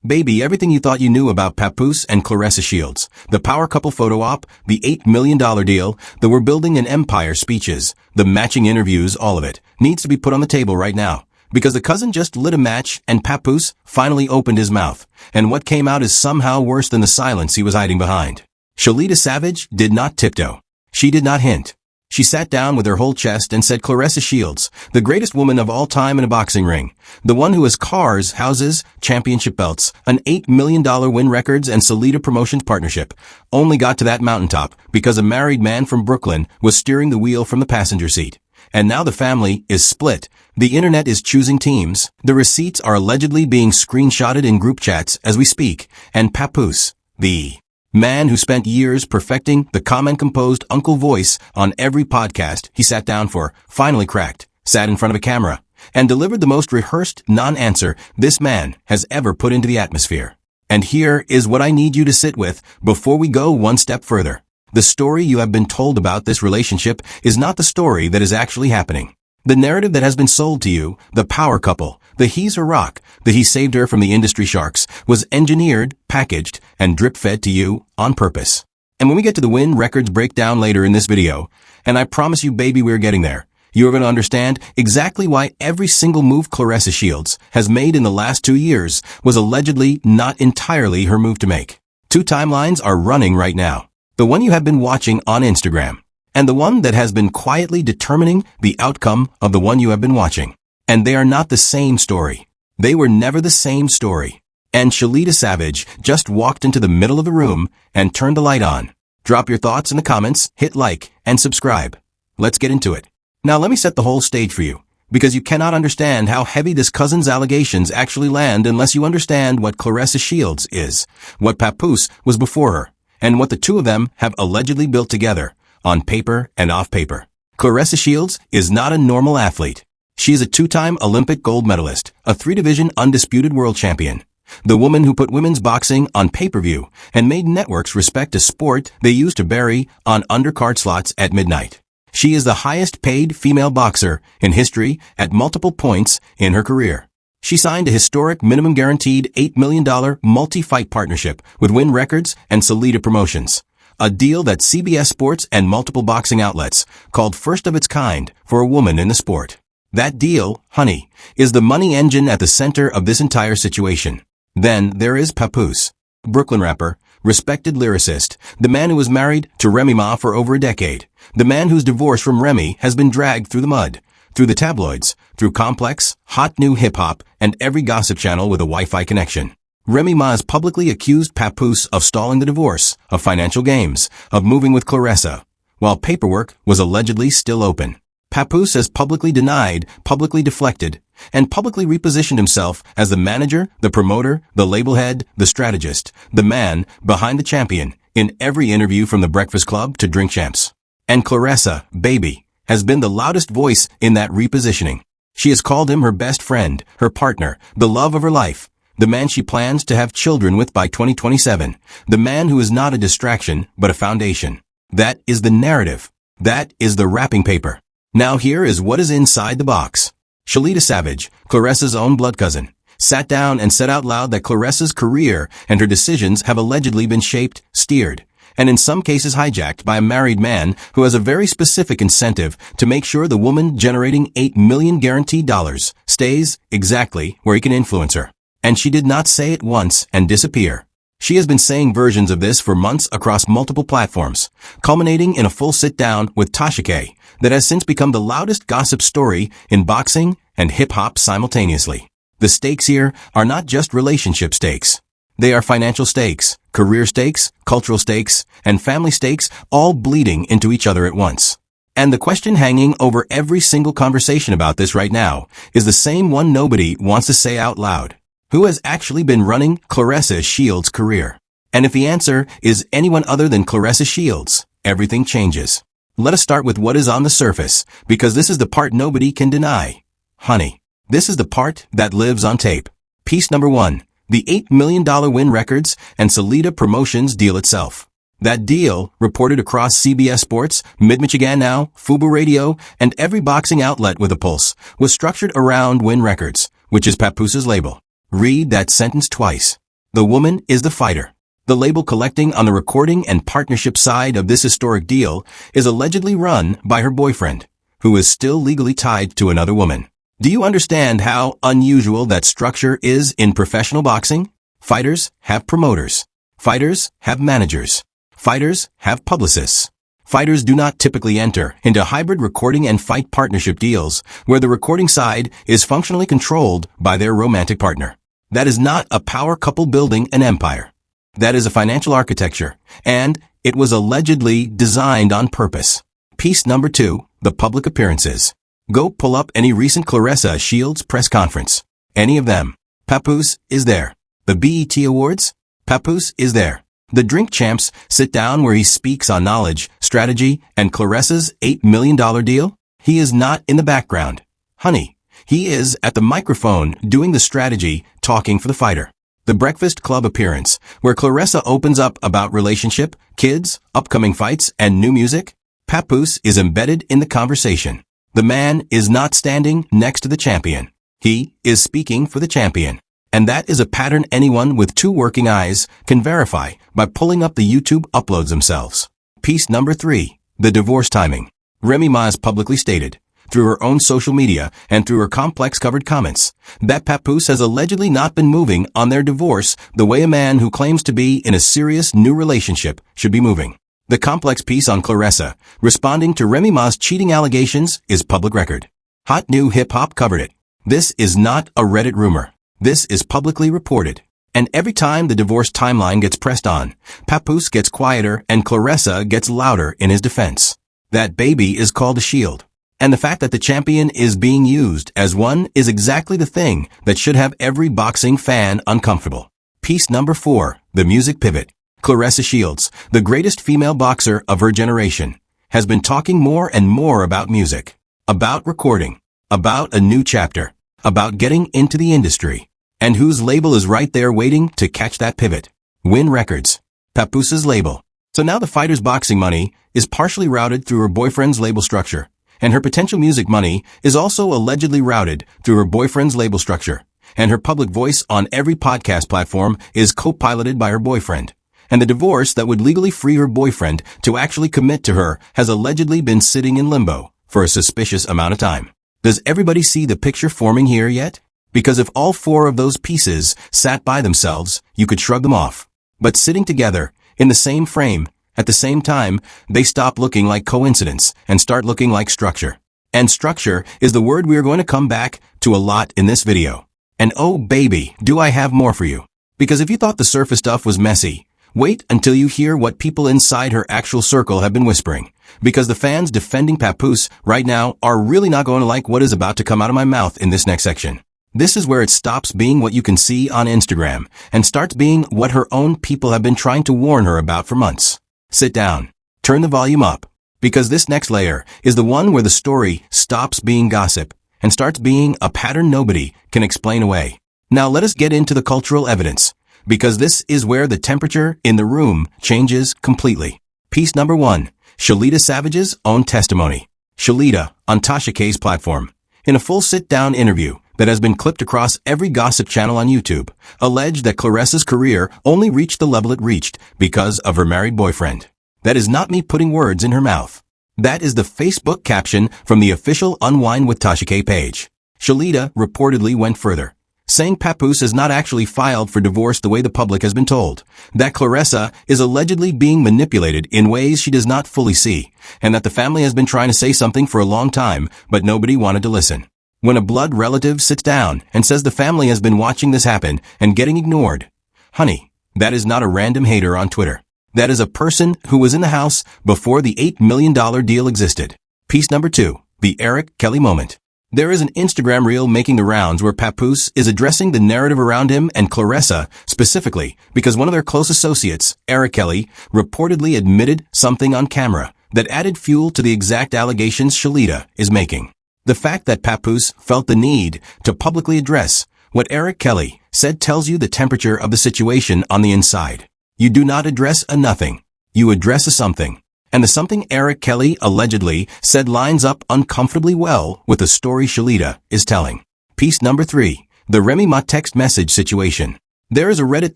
Baby, everything you thought you knew about Papoose and Claressa Shields, the power couple photo op, the $8 million deal, the we're building an empire speeches, the matching interviews, all of it, needs to be put on the table right now. Because the cousin just lit a match and Papoose finally opened his mouth. And what came out is somehow worse than the silence he was hiding behind. Shalita Savage did not tiptoe. She did not hint. She sat down with her whole chest and said, Claressa Shields, the greatest woman of all time in a boxing ring, the one who has cars, houses, championship belts, an $8 million Wynn Records and Salita Promotions partnership, only got to that mountaintop because a married man from Brooklyn was steering the wheel from the passenger seat. And now the family is split. The internet is choosing teams. The receipts are allegedly being screenshotted in group chats as we speak. And Papoose, the man who spent years perfecting the comment-composed uncle voice on every podcast he sat down for, finally cracked, sat in front of a camera, and delivered the most rehearsed non-answer this man has ever put into the atmosphere. And here is what I need you to sit with before we go one step further. The story you have been told about this relationship is not the story that is actually happening. The narrative that has been sold to you, the power couple, the he's her rock, the he saved her from the industry sharks, was engineered, packaged, and drip-fed to you on purpose. And when we get to the Wynn Records breakdown later in this video, and I promise you, baby, we're getting there, you are going to understand exactly why every single move Claressa Shields has made in the last 2 years was allegedly not entirely her move to make. 2 timelines are running right now. The one you have been watching on Instagram, and the one that has been quietly determining the outcome of the one you have been watching. And they are not the same story. They were never the same story. And Shalita Savage just walked into the middle of the room and turned the light on. Drop your thoughts in the comments, hit like, and subscribe. Let's get into it. Now let me set the whole stage for you, because you cannot understand how heavy this cousin's allegations actually land unless you understand what Claressa Shields is, what Papoose was before her, and what the two of them have allegedly built together, on paper and off paper. Claressa Shields is not a normal athlete. She is a 2-time Olympic gold medalist, a 3-division undisputed world champion, the woman who put women's boxing on pay-per-view and made networks respect a sport they used to bury on undercard slots at midnight. She is the highest paid female boxer in history at multiple points in her career. She signed a historic minimum guaranteed $8 million multi-fight partnership with Wynn Records and Salita Promotions, a deal that CBS Sports and multiple boxing outlets called first of its kind for a woman in the sport. That deal, honey, is the money engine at the center of this entire situation. Then there is Papoose, Brooklyn rapper, respected lyricist, the man who was married to Remy Ma for over a decade, the man whose divorce from Remy has been dragged through the mud, through the tabloids, through complex, hot new hip-hop, and every gossip channel with a Wi-Fi connection. Remy Ma has publicly accused Papoose of stalling the divorce, of financial games, of moving with Claressa, while paperwork was allegedly still open. Papoose has publicly denied, publicly deflected, and publicly repositioned himself as the manager, the promoter, the label head, the strategist, the man behind the champion in every interview from The Breakfast Club to Drink Champs. And Claressa, baby, has been the loudest voice in that repositioning. She has called him her best friend, her partner, the love of her life, the man she plans to have children with by 2027, the man who is not a distraction but a foundation. That is the narrative. That is the wrapping paper. Now here is what is inside the box. Shalita Savage, Claressa's own blood cousin, sat down and said out loud that Claressa's career and her decisions have allegedly been shaped, steered, and in some cases hijacked by a married man who has a very specific incentive to make sure the woman generating $8 million guaranteed dollars stays exactly where he can influence her. And she did not say it once and disappear. She has been saying versions of this for months across multiple platforms, culminating in a full sit-down with Tasha K that has since become the loudest gossip story in boxing and hip-hop simultaneously. The stakes here are not just relationship stakes. They are financial stakes, career stakes, cultural stakes, and family stakes all bleeding into each other at once. And the question hanging over every single conversation about this right now is the same one nobody wants to say out loud. Who has actually been running Claressa Shields' career? And if the answer is anyone other than Claressa Shields, everything changes. Let us start with what is on the surface, because this is the part nobody can deny. Honey, this is the part that lives on tape. Piece number 1, the $8 million Wynn Records and Salita Promotions deal itself. That deal, reported across CBS Sports, Mid-Michigan Now, Fubo Radio, and every boxing outlet with a pulse, was structured around Wynn Records, which is Papoose's label. Read that sentence twice. The woman is the fighter. The label collecting on the recording and partnership side of this historic deal is allegedly run by her boyfriend, who is still legally tied to another woman. Do you understand how unusual that structure is in professional boxing? Fighters have promoters. Fighters have managers. Fighters have publicists. Fighters do not typically enter into hybrid recording and fight partnership deals where the recording side is functionally controlled by their romantic partner. That is not a power couple building an empire. That is a financial architecture, and it was allegedly designed on purpose. Piece number 2, the public appearances. Go pull up any recent Claressa Shields press conference. Any of them. Papoose is there. The BET Awards? Papoose is there. The Drink Champs sit down where he speaks on knowledge, strategy, and Claressa's $8 million deal? He is not in the background. Honey, he is at the microphone doing the strategy, talking for the fighter. The Breakfast Club appearance, where Claressa opens up about relationship, kids, upcoming fights, and new music. Papoose is embedded in the conversation. The man is not standing next to the champion. He is speaking for the champion. And that is a pattern anyone with 2 working eyes can verify by pulling up the YouTube uploads themselves. Piece number 3, the divorce timing. Remy Ma has publicly stated, through her own social media and through her complex covered comments, that Papoose has allegedly not been moving on their divorce the way a man who claims to be in a serious new relationship should be moving. The complex piece on Claressa, responding to Remy Ma's cheating allegations, is public record. Hot New Hip Hop covered it. This is not a Reddit rumor. This is publicly reported. And every time the divorce timeline gets pressed on, Papoose gets quieter and Claressa gets louder in his defense. That baby is called a shield. And the fact that the champion is being used as one is exactly the thing that should have every boxing fan uncomfortable. Piece number 4, the music pivot. Claressa Shields, the greatest female boxer of her generation, has been talking more and more about music, about recording, about a new chapter, about getting into the industry, and whose label is right there waiting to catch that pivot. Wynn Records, Papoose's label. So now the fighter's boxing money is partially routed through her boyfriend's label structure, and her potential music money is also allegedly routed through her boyfriend's label structure, and her public voice on every podcast platform is co-piloted by her boyfriend. And the divorce that would legally free her boyfriend to actually commit to her has allegedly been sitting in limbo for a suspicious amount of time. Does everybody see the picture forming here yet? Because if all 4 of those pieces sat by themselves, you could shrug them off. But sitting together, in the same frame, at the same time, they stop looking like coincidence and start looking like structure. And structure is the word we are going to come back to a lot in this video. And oh baby, do I have more for you. Because if you thought the surface stuff was messy, wait until you hear what people inside her actual circle have been whispering. Because the fans defending Papoose right now are really not going to like what is about to come out of my mouth in this next section. This is where it stops being what you can see on Instagram and starts being what her own people have been trying to warn her about for months. Sit down. Turn the volume up. Because this next layer is the one where the story stops being gossip and starts being a pattern nobody can explain away. Now let us get into the cultural evidence. Because this is where the temperature in the room changes completely. Piece number 1, Shalita Savage's own testimony. Shalita, on Tasha K's platform, in a full sit-down interview that has been clipped across every gossip channel on YouTube, alleged that Claressa's career only reached the level it reached because of her married boyfriend. That is not me putting words in her mouth. That is the Facebook caption from the official Unwind with Tasha K page. Shalita reportedly went further, saying Papoose has not actually filed for divorce the way the public has been told, that Claressa is allegedly being manipulated in ways she does not fully see, and that the family has been trying to say something for a long time, but nobody wanted to listen. When a blood relative sits down and says the family has been watching this happen and getting ignored, honey, that is not a random hater on Twitter. That is a person who was in the house before the $8 million deal existed. Piece number 2, the Eric Kelly moment. There is an Instagram reel making the rounds where Papoose is addressing the narrative around him and Claressa specifically because one of their close associates, Eric Kelly, reportedly admitted something on camera that added fuel to the exact allegations Shalita is making. The fact that Papoose felt the need to publicly address what Eric Kelly said tells you the temperature of the situation on the inside. You do not address a nothing. You address a something. And the something Eric Kelly allegedly said lines up uncomfortably well with the story Shalita is telling. Piece number 3, the Remy Ma text message situation. There is a Reddit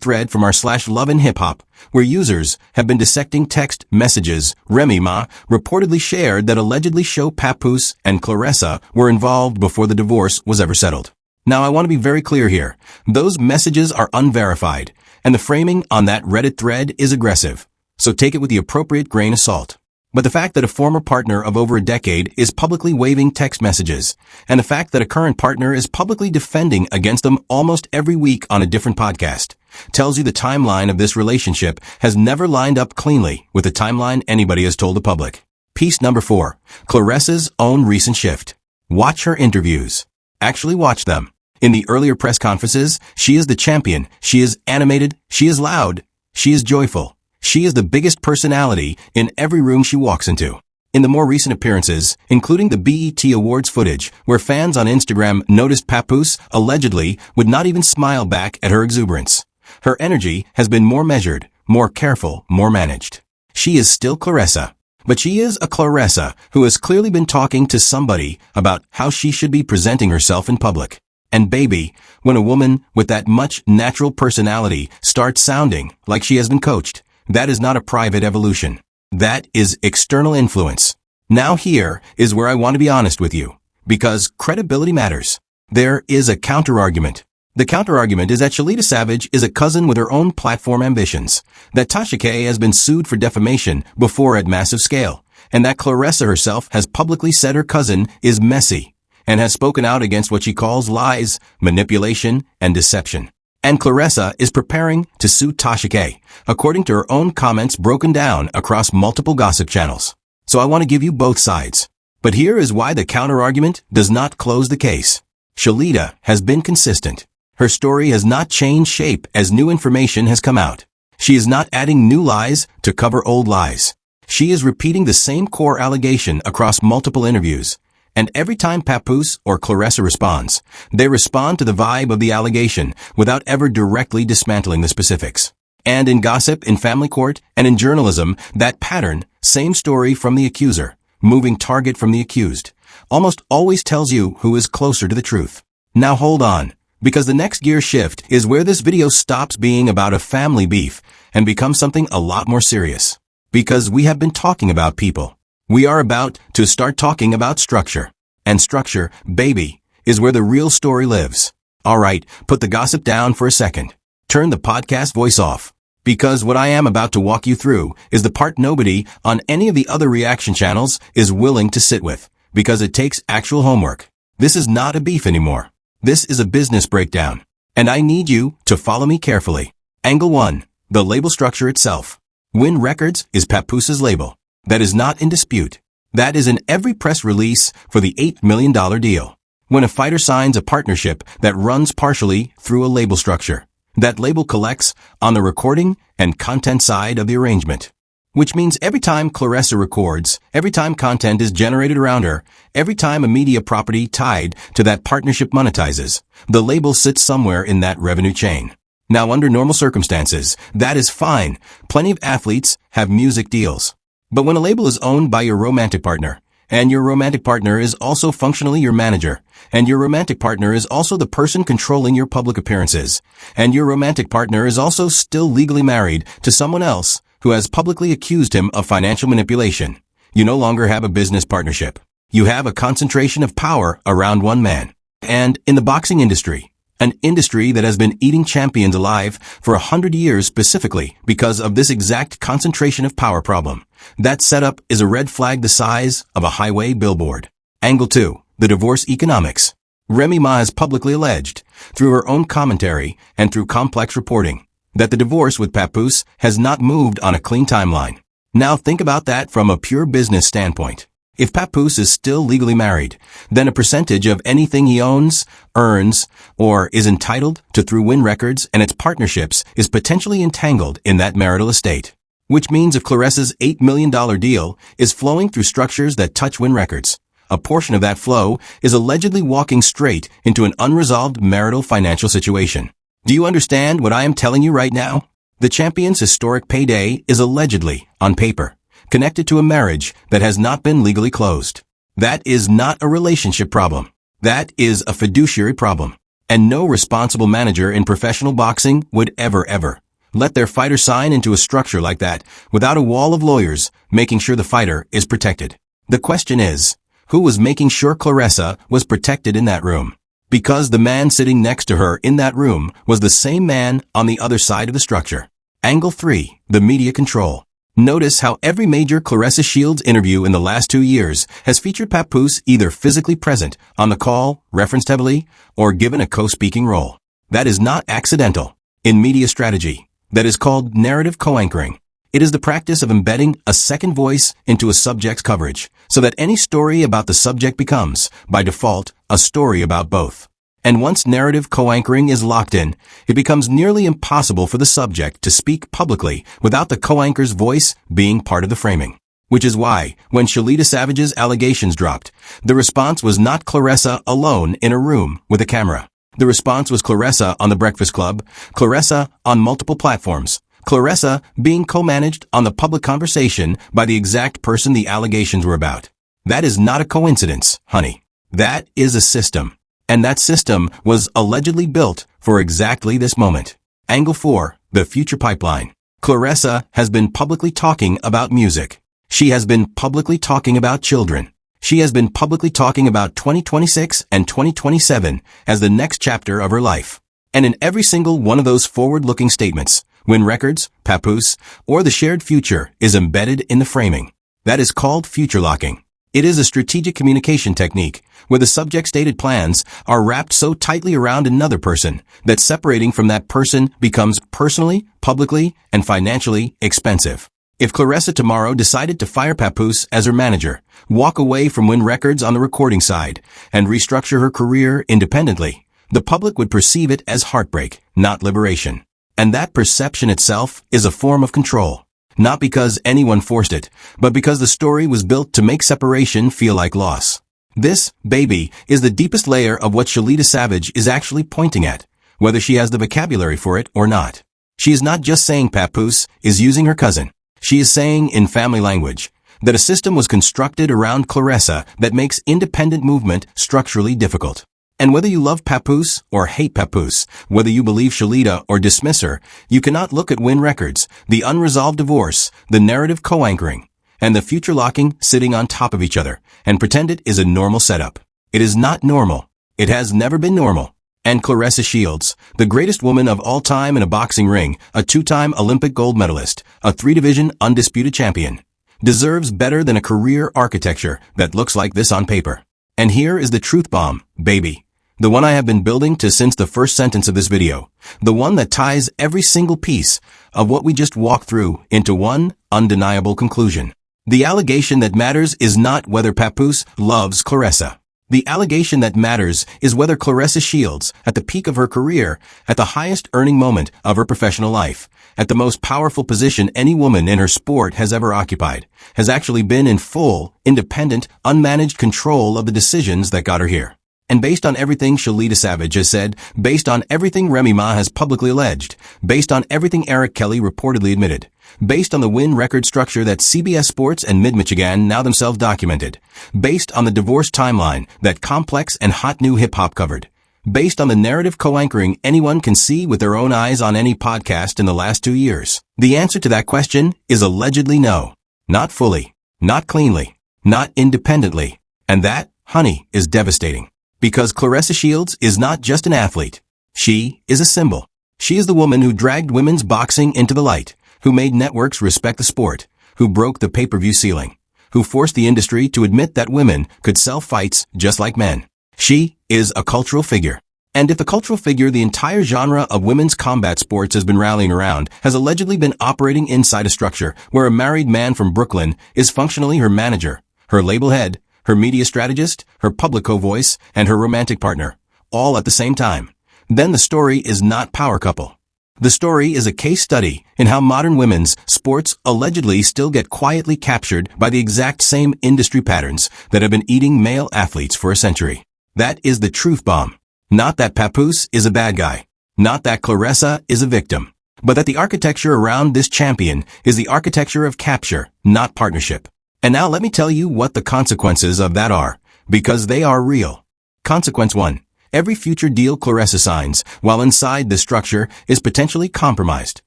thread from r/love and hip hop where users have been dissecting text messages Remy Ma reportedly shared that allegedly show Papoose and Claressa were involved before the divorce was ever settled. Now I want to be very clear here. Those messages are unverified, and the framing on that Reddit thread is aggressive. So take it with the appropriate grain of salt. But the fact that a former partner of over a decade is publicly waving text messages, and the fact that a current partner is publicly defending against them almost every week on a different podcast, tells you the timeline of this relationship has never lined up cleanly with the timeline anybody has told the public. Piece number 4. Claressa's own recent shift. Watch her interviews. Actually watch them. In the earlier press conferences, she is the champion, she is animated, she is loud, she is joyful. She is the biggest personality in every room she walks into. In the more recent appearances, including the BET Awards footage, where fans on Instagram noticed Papoose allegedly would not even smile back at her exuberance. Her energy has been more measured, more careful, more managed. She is still Claressa, but she is a Claressa who has clearly been talking to somebody about how she should be presenting herself in public. And baby, when a woman with that much natural personality starts sounding like she has been coached, that is not a private evolution. That is external influence. Now here is where I want to be honest with you, because credibility matters. There is a counter-argument. The counter-argument is that Shalita Savage is a cousin with her own platform ambitions, that Tasha K has been sued for defamation before at massive scale, and that Claressa herself has publicly said her cousin is messy, and has spoken out against what she calls lies, manipulation, and deception. And Claressa is preparing to sue Tasha K, according to her own comments broken down across multiple gossip channels. So I want to give you both sides. But here is why the counter-argument does not close the case. Shalita has been consistent. Her story has not changed shape as new information has come out. She is not adding new lies to cover old lies. She is repeating the same core allegation across multiple interviews. And every time Papoose or Claressa responds, they respond to the vibe of the allegation without ever directly dismantling the specifics. And in gossip, in family court, and in journalism, that pattern, same story from the accuser, moving target from the accused, almost always tells you who is closer to the truth. Now hold on, because the next gear shift is where this video stops being about a family beef and becomes something a lot more serious. Because we have been talking about people. We are about to start talking about structure. And structure, baby, is where the real story lives. Alright, put the gossip down for a second. Turn the podcast voice off. Because what I am about to walk you through is the part nobody on any of the other reaction channels is willing to sit with. Because it takes actual homework. This is not a beef anymore. This is a business breakdown. And I need you to follow me carefully. Angle 1. The label structure itself. Wynn Records is Papoose's label. That is not in dispute. That is in every press release for the $8 million deal. When a fighter signs a partnership that runs partially through a label structure, that label collects on the recording and content side of the arrangement. Which means every time Claressa records, every time content is generated around her, every time a media property tied to that partnership monetizes, the label sits somewhere in that revenue chain. Now under normal circumstances, that is fine. Plenty of athletes have music deals. But when a label is owned by your romantic partner, and your romantic partner is also functionally your manager, and your romantic partner is also the person controlling your public appearances, and your romantic partner is also still legally married to someone else who has publicly accused him of financial manipulation, you no longer have a business partnership. You have a concentration of power around one man. And in the boxing industry, an industry that has been eating champions alive for 100 years specifically because of this exact concentration of power problem. That setup is a red flag the size of a highway billboard. Angle 2. The divorce economics. Remy Ma has publicly alleged, through her own commentary and through complex reporting, that the divorce with Papoose has not moved on a clean timeline. Now think about that from a pure business standpoint. If Papoose is still legally married, then a percentage of anything he owns, earns, or is entitled to through Wynn Records and its partnerships is potentially entangled in that marital estate. Which means if Claressa's $8 million deal is flowing through structures that touch Wynn Records, a portion of that flow is allegedly walking straight into an unresolved marital financial situation. Do you understand what I am telling you right now? The champion's historic payday is allegedly, on paper, connected to a marriage that has not been legally closed. That is not a relationship problem. That is a fiduciary problem. And no responsible manager in professional boxing would ever let their fighter sign into a structure like that without a wall of lawyers making sure the fighter is protected. The question is, who was making sure Claressa was protected in that room? Because the man sitting next to her in that room was the same man on the other side of the structure. Angle 3. The media control. Notice how every major Claressa Shields interview in the last 2 years has featured Papoose either physically present, on the call, referenced heavily, or given a co-speaking role. That is not accidental. In media strategy, that is called narrative co-anchoring. It is the practice of embedding a second voice into a subject's coverage, so that any story about the subject becomes, by default, a story about both. And once narrative co-anchoring is locked in, it becomes nearly impossible for the subject to speak publicly without the co-anchor's voice being part of the framing. Which is why, when Shalita Savage's allegations dropped, the response was not Claressa alone in a room with a camera. The response was Claressa on The Breakfast Club, Claressa on multiple platforms, Claressa being co-managed on the public conversation by the exact person the allegations were about. That is not a coincidence, honey. That is a system. And that system was allegedly built for exactly this moment. Angle 4. The future pipeline. Claressa has been publicly talking about music. She has been publicly talking about children. She has been publicly talking about 2026 and 2027 as the next chapter of her life. And in every single one of those forward-looking statements, Wynn Records, Papoose, or the shared future is embedded in the framing. That is called future locking. It is a strategic communication technique where the subject's stated plans are wrapped so tightly around another person that separating from that person becomes personally, publicly, and financially expensive. If Claressa tomorrow decided to fire Papoose as her manager, walk away from Wynn Records on the recording side, and restructure her career independently, the public would perceive it as heartbreak, not liberation. And that perception itself is a form of control. Not because anyone forced it, but because the story was built to make separation feel like loss. This, baby, is the deepest layer of what Shalita Savage is actually pointing at, whether she has the vocabulary for it or not. She is not just saying Papoose is using her cousin. She is saying, in family language, that a system was constructed around Claressa that makes independent movement structurally difficult. And whether you love Papoose or hate Papoose, whether you believe Shalita or dismiss her, you cannot look at Wynn Records, the unresolved divorce, the narrative co-anchoring, and the future locking sitting on top of each other, and pretend it is a normal setup. It is not normal. It has never been normal. And Claressa Shields, the greatest woman of all time in a boxing ring, a 2-time Olympic gold medalist, a 3-division undisputed champion, deserves better than a career architecture that looks like this on paper. And here is the truth bomb, baby. The one I have been building to since the first sentence of this video. The one that ties every single piece of what we just walked through into one undeniable conclusion. The allegation that matters is not whether Papoose loves Claressa. The allegation that matters is whether Claressa Shields, at the peak of her career, at the highest earning moment of her professional life, at the most powerful position any woman in her sport has ever occupied, has actually been in full, independent, unmanaged control of the decisions that got her here. And based on everything Shalita Savage has said, based on everything Remy Ma has publicly alleged, based on everything Eric Kelly reportedly admitted, based on the Wynn Records structure that CBS Sports and Mid-Michigan now themselves documented, based on the divorce timeline that Complex and Hot New Hip Hop covered, based on the narrative co-anchoring anyone can see with their own eyes on any podcast in the last 2 years, the answer to that question is allegedly no. Not fully, not cleanly, not independently. And that, honey, is devastating. Because Claressa Shields is not just an athlete. She is a symbol. She is the woman who dragged women's boxing into the light, who made networks respect the sport, who broke the pay-per-view ceiling, who forced the industry to admit that women could sell fights just like men. She is a cultural figure. And if the cultural figure the entire genre of women's combat sports has been rallying around has allegedly been operating inside a structure where a married man from Brooklyn is functionally her manager, her label head, her media strategist, her public co-voice, and her romantic partner, all at the same time, then the story is not power couple. The story is a case study in how modern women's sports allegedly still get quietly captured by the exact same industry patterns that have been eating male athletes for a century. That is the truth bomb. Not that Papoose is a bad guy. Not that Claressa is a victim. But that the architecture around this champion is the architecture of capture, not partnership. And now let me tell you what the consequences of that are, because they are real. Consequence 1. Every future deal Claressa signs, while inside the structure, is potentially compromised.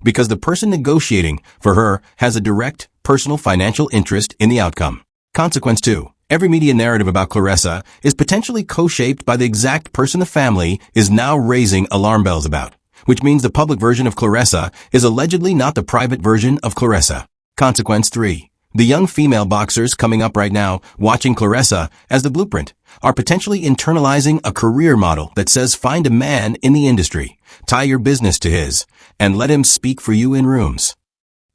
Because the person negotiating for her has a direct, personal financial interest in the outcome. Consequence 2. Every media narrative about Claressa is potentially co-shaped by the exact person the family is now raising alarm bells about, which means the public version of Claressa is allegedly not the private version of Claressa. Consequence 3. The young female boxers coming up right now, watching Claressa as the blueprint, are potentially internalizing a career model that says find a man in the industry, tie your business to his, and let him speak for you in rooms.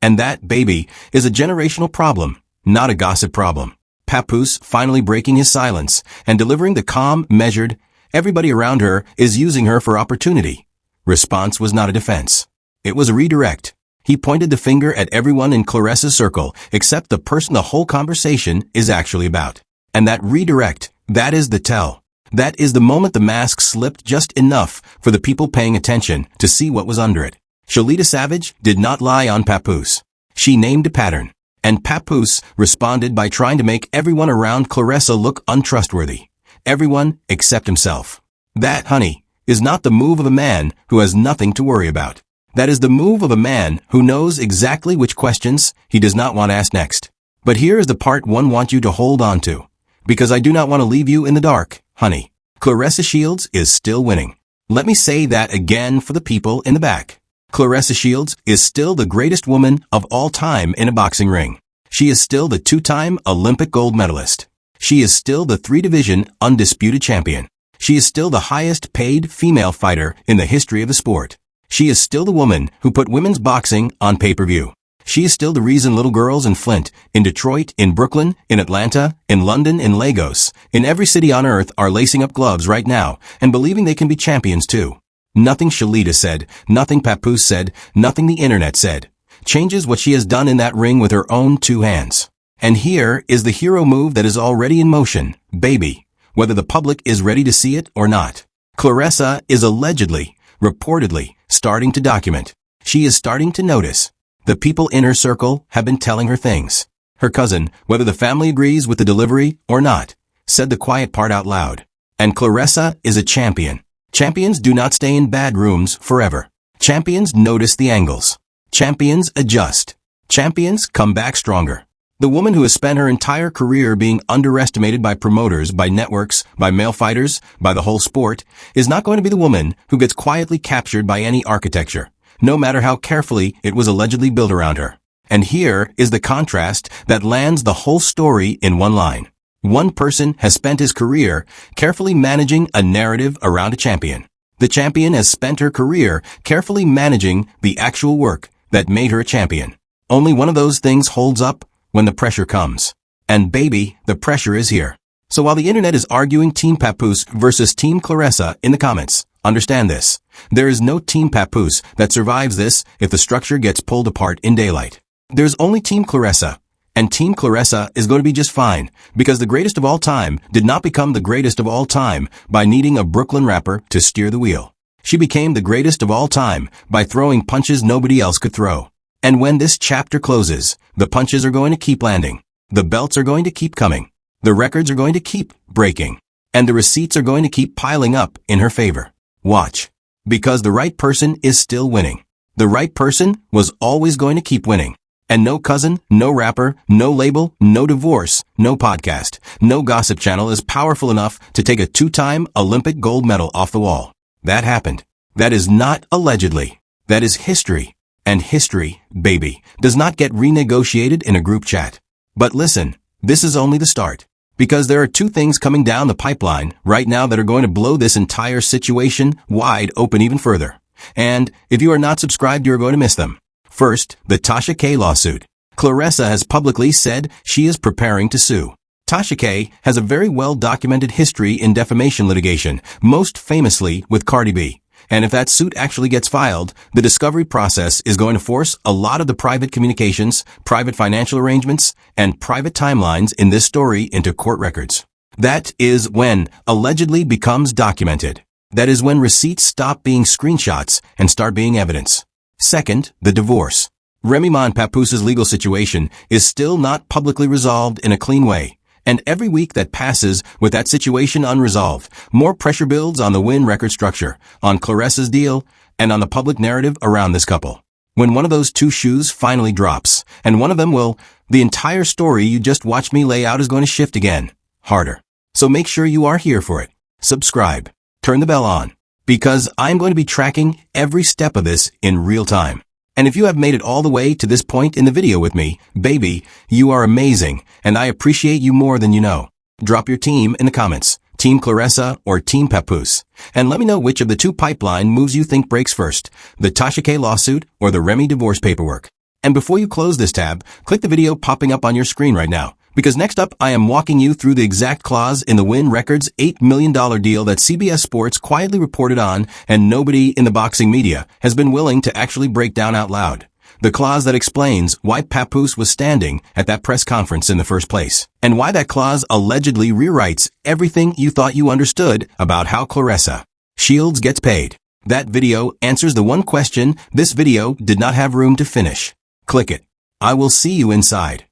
And that, baby, is a generational problem, not a gossip problem. Papoose finally breaking his silence and delivering the calm, measured, everybody around her is using her for opportunity. Response was not a defense. It was a redirect. He pointed the finger at everyone in Claressa's circle except the person the whole conversation is actually about. And that redirect, that is the tell. That is the moment the mask slipped just enough for the people paying attention to see what was under it. Shalita Savage did not lie on Papoose. She named a pattern. And Papoose responded by trying to make everyone around Claressa look untrustworthy. Everyone except himself. That, honey, is not the move of a man who has nothing to worry about. That is the move of a man who knows exactly which questions he does not want asked next. But here is the part one wants you to hold on to. Because I do not want to leave you in the dark, honey. Claressa Shields is still winning. Let me say that again for the people in the back. Claressa Shields is still the greatest woman of all time in a boxing ring. She is still the 2-time Olympic gold medalist. She is still the 3-division undisputed champion. She is still the highest paid female fighter in the history of the sport. She is still the woman who put women's boxing on pay-per-view. She is still the reason little girls in Flint, in Detroit, in Brooklyn, in Atlanta, in London, in Lagos, in every city on earth are lacing up gloves right now and believing they can be champions too. Nothing Shalita said, nothing Papoose said, nothing the internet said, changes what she has done in that ring with her own 2 hands. And here is the hero move that is already in motion, baby, whether the public is ready to see it or not. Claressa is allegedly, reportedly, starting to document. She is starting to notice. The people in her circle have been telling her things. Her cousin, whether the family agrees with the delivery or not, said the quiet part out loud. And Claressa is a champion. Champions do not stay in bad rooms forever. Champions notice the angles. Champions adjust. Champions come back stronger. The woman who has spent her entire career being underestimated by promoters, by networks, by male fighters, by the whole sport, is not going to be the woman who gets quietly captured by any architecture, no matter how carefully it was allegedly built around her. And here is the contrast that lands the whole story in one line. One person has spent his career carefully managing a narrative around a champion. The champion has spent her career carefully managing the actual work that made her a champion. Only one of those things holds up when the pressure comes. And baby, the pressure is here. So while the internet is arguing Team Papoose versus Team Claressa in the comments, understand this. There is no Team Papoose that survives this if the structure gets pulled apart in daylight. There's only Team Claressa. And Team Claressa is going to be just fine, because the greatest of all time did not become the greatest of all time by needing a Brooklyn rapper to steer the wheel. She became the greatest of all time by throwing punches nobody else could throw. And when this chapter closes, the punches are going to keep landing. The belts are going to keep coming. The records are going to keep breaking. And the receipts are going to keep piling up in her favor. Watch. Because the right person is still winning. The right person was always going to keep winning. And no cousin, no rapper, no label, no divorce, no podcast, no gossip channel is powerful enough to take a 2-time Olympic gold medal off the wall. That happened. That is not allegedly. That is history. And history, baby, does not get renegotiated in a group chat. But listen, this is only the start. Because there are 2 things coming down the pipeline right now that are going to blow this entire situation wide open even further. And if you are not subscribed, you are going to miss them. First, the Tasha K lawsuit. Claressa has publicly said she is preparing to sue. Tasha K has a very well-documented history in defamation litigation, most famously with Cardi B. And if that suit actually gets filed, the discovery process is going to force a lot of the private communications, private financial arrangements, and private timelines in this story into court records. That is when allegedly becomes documented. That is when receipts stop being screenshots and start being evidence. Second, the divorce. Remy Ma and Papoose's legal situation is still not publicly resolved in a clean way, And every week that passes with that situation unresolved, more pressure builds on the Wynn Records structure, on Claressa's deal, and on the public narrative around this couple. When one of those two shoes finally drops, and one of them will, the entire story you just watched me lay out is going to shift again, harder. So make sure you are here for it. Subscribe. Turn the bell on. Because I'm going to be tracking every step of this in real time. And if you have made it all the way to this point in the video with me, baby, you are amazing, and I appreciate you more than you know. Drop your team in the comments, Team Claressa or Team Papoose, and let me know which of the two pipeline moves you think breaks first, the Tasha K lawsuit or the Remy divorce paperwork. And before you close this tab, click the video popping up on your screen right now. Because next up, I am walking you through the exact clause in the Wynn Records $8 million deal that CBS Sports quietly reported on and nobody in the boxing media has been willing to actually break down out loud. The clause that explains why Papoose was standing at that press conference in the first place. And why that clause allegedly rewrites everything you thought you understood about how Claressa Shields gets paid. That video answers the one question this video did not have room to finish. Click it. I will see you inside.